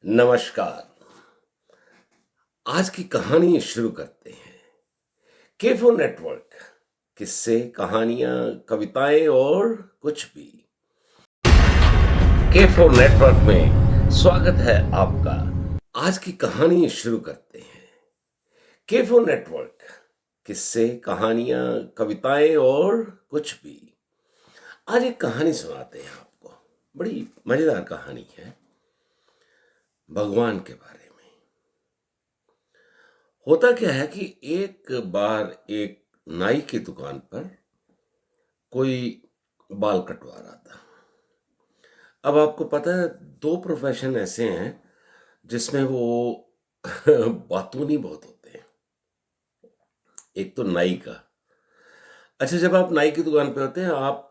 नमस्कार। आज की कहानी शुरू करते हैं। केफो नेटवर्क, किस्से, कहानियां, कविताएं और कुछ भी। केफो नेटवर्क में स्वागत है आपका। आज की कहानी शुरू करते हैं। केफो नेटवर्क, किस्से, कहानियां, कविताएं और कुछ भी। आज एक कहानी सुनाते हैं आपको। बड़ी मजेदार कहानी है भगवान के बारे में। होता क्या है कि एक बार एक नाई की दुकान पर कोई बाल कटवा रहा था। अब आपको पता है, दो प्रोफेशन ऐसे हैं जिसमें वो बातूनी बहुत होते हैं। एक तो नाई का। अच्छा, जब आप नाई की दुकान पे होते हैं, आप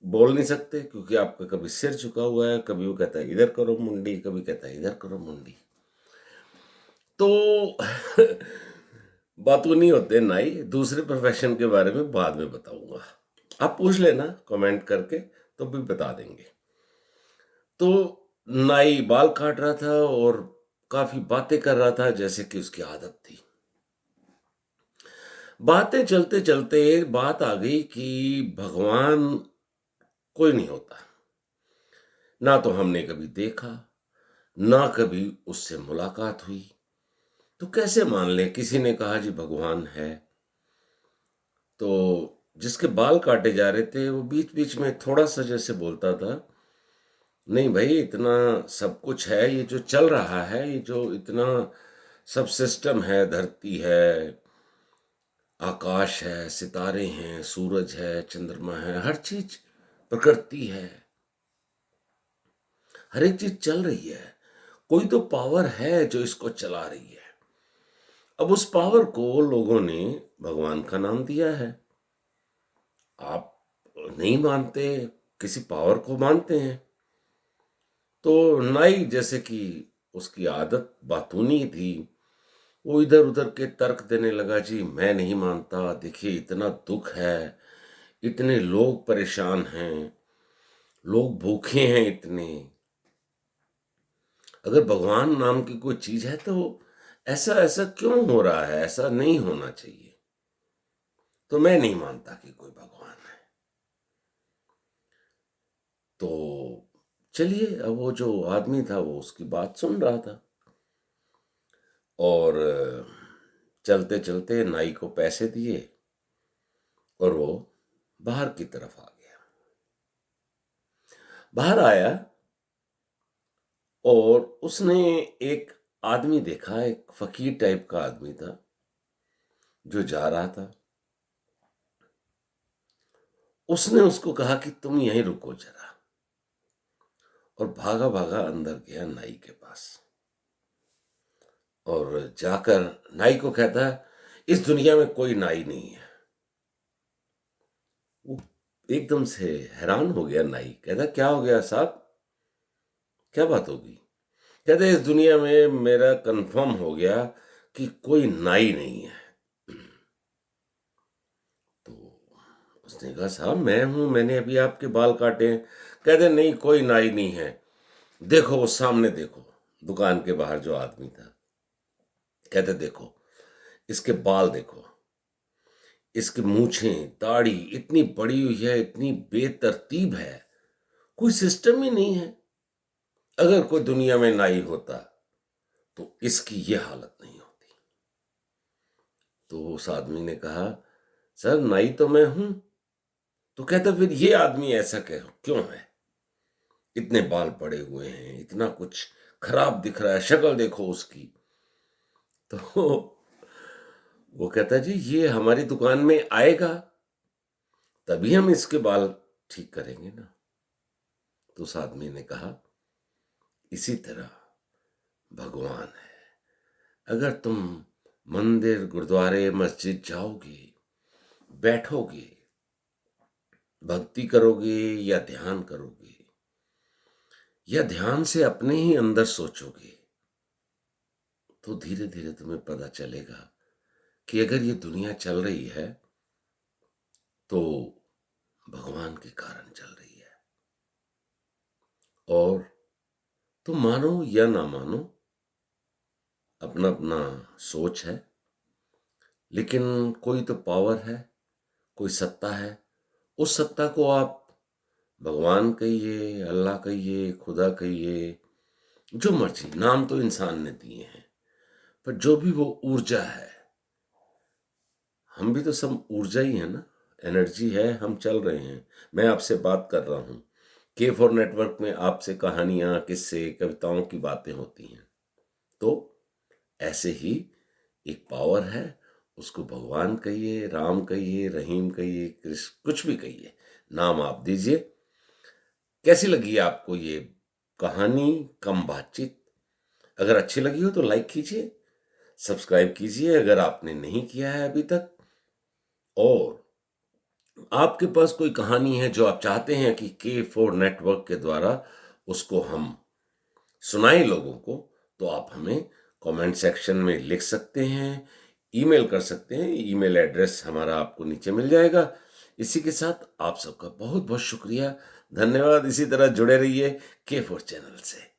बोल नहीं सकते क्योंकि आपका कभी सिर झुका हुआ है, कभी वो कहता है इधर करो मुंडी, कभी कहता है इधर करो मुंडी। तो बातूनी होते हैं नाई। दूसरे प्रोफेशन के बारे में बाद में बताऊंगा, आप पूछ लेना कमेंट करके, तो भी बता देंगे। तो नाई बाल काट रहा था और काफी बातें कर रहा था, जैसे कि उसकी आदत थी। बातें चलते चलते बात आ गई कि भगवान कोई नहीं होता, ना तो हमने कभी देखा, ना कभी उससे मुलाकात हुई, तो कैसे मान ले। किसी ने कहा जी भगवान है। तो जिसके बाल काटे जा रहे थे वो बीच बीच में थोड़ा सा जैसे बोलता था, नहीं भाई, इतना सब कुछ है, ये जो चल रहा है, ये जो इतना सब सिस्टम है, धरती है, आकाश है, सितारे हैं, सूरज है, चंद्रमा है, हर चीज, प्रकृति है, हर एक चीज चल रही है। कोई तो पावर है जो इसको चला रही है। अब उस पावर को लोगों ने भगवान का नाम दिया है। आप नहीं मानते, किसी पावर को मानते हैं। तो नाई, जैसे कि उसकी आदत बातूनी थी, वो इधर उधर के तर्क देने लगा। जी मैं नहीं मानता, देखिए इतना दुख है, इतने लोग परेशान हैं, लोग भूखे हैं इतने। अगर भगवान नाम की कोई चीज है तो ऐसा ऐसा क्यों हो रहा है, ऐसा नहीं होना चाहिए। तो मैं नहीं मानता कि कोई भगवान है। तो चलिए, अब वो जो आदमी था वो उसकी बात सुन रहा था, और चलते चलते नाई को पैसे दिए और वो बाहर की तरफ आ गया। बाहर आया और उसने एक आदमी देखा, एक फकीर टाइप का आदमी था जो जा रहा था। उसने उसको कहा कि तुम यहीं रुको जरा, और भागा भागा अंदर गया नाई के पास, और जाकर नाई को कहता है इस दुनिया में कोई नाई नहीं है। वो एकदम से हैरान हो गया। नाई कहता क्या हो गया साहब, क्या बात होगी। कहते इस दुनिया में मेरा कंफर्म हो गया कि कोई नाई नहीं है। तो उसने कहा साहब मैं हूं, मैंने अभी आपके बाल काटे हैं। कहते नहीं, कोई नाई नहीं है। देखो वो सामने देखो, दुकान के बाहर जो आदमी था। कहते देखो इसके बाल देखो, इसकी मूछें, दाढ़ी इतनी बड़ी हुई है, इतनी बेतरतीब है, कोई सिस्टम ही नहीं है। अगर कोई दुनिया में नाई होता तो इसकी ये हालत नहीं होती। तो उस आदमी ने कहा सर नाई तो मैं हूं। तो कहता फिर ये आदमी ऐसा क्यों है, इतने बाल पड़े हुए हैं, इतना कुछ खराब दिख रहा है, शक्ल देखो उसकी। तो वो कहता जी ये हमारी दुकान में आएगा तभी हम इसके बाल ठीक करेंगे ना। तो उस आदमी ने कहा इसी तरह भगवान है। अगर तुम मंदिर, गुरुद्वारे, मस्जिद जाओगे, बैठोगे, भक्ति करोगे या ध्यान करोगे, या ध्यान से अपने ही अंदर सोचोगे, तो धीरे धीरे तुम्हें पता चलेगा कि अगर ये दुनिया चल रही है तो भगवान के कारण चल रही है। और तो मानो या ना मानो, अपना अपना सोच है, लेकिन कोई तो पावर है, कोई सत्ता है। उस सत्ता को आप भगवान कहिए, अल्लाह कहिए, खुदा कहिए, जो मर्जी नाम तो इंसान ने दिए हैं, पर जो भी वो ऊर्जा है, हम भी तो सब ऊर्जा ही है ना, एनर्जी है, हम चल रहे हैं। मैं आपसे बात कर रहा हूँ, K4 नेटवर्क में आपसे कहानियां, किस्से, कविताओं की बातें होती हैं। तो ऐसे ही एक पावर है, उसको भगवान कहिए, राम कहिए, रहीम कहिए, कृष्ण, कुछ भी कहिए, नाम आप दीजिए। कैसी लगी आपको ये कहानी कम बातचीत? अगर अच्छी लगी हो तो लाइक कीजिए, सब्सक्राइब कीजिए अगर आपने नहीं किया है अभी तक। और आपके पास कोई कहानी है जो आप चाहते हैं कि K4 नेटवर्क के द्वारा उसको हम सुनाएं लोगों को, तो आप हमें कमेंट सेक्शन में लिख सकते हैं, ईमेल कर सकते हैं। ईमेल एड्रेस हमारा आपको नीचे मिल जाएगा। इसी के साथ आप सबका बहुत बहुत शुक्रिया, धन्यवाद। इसी तरह जुड़े रहिए K4 चैनल से।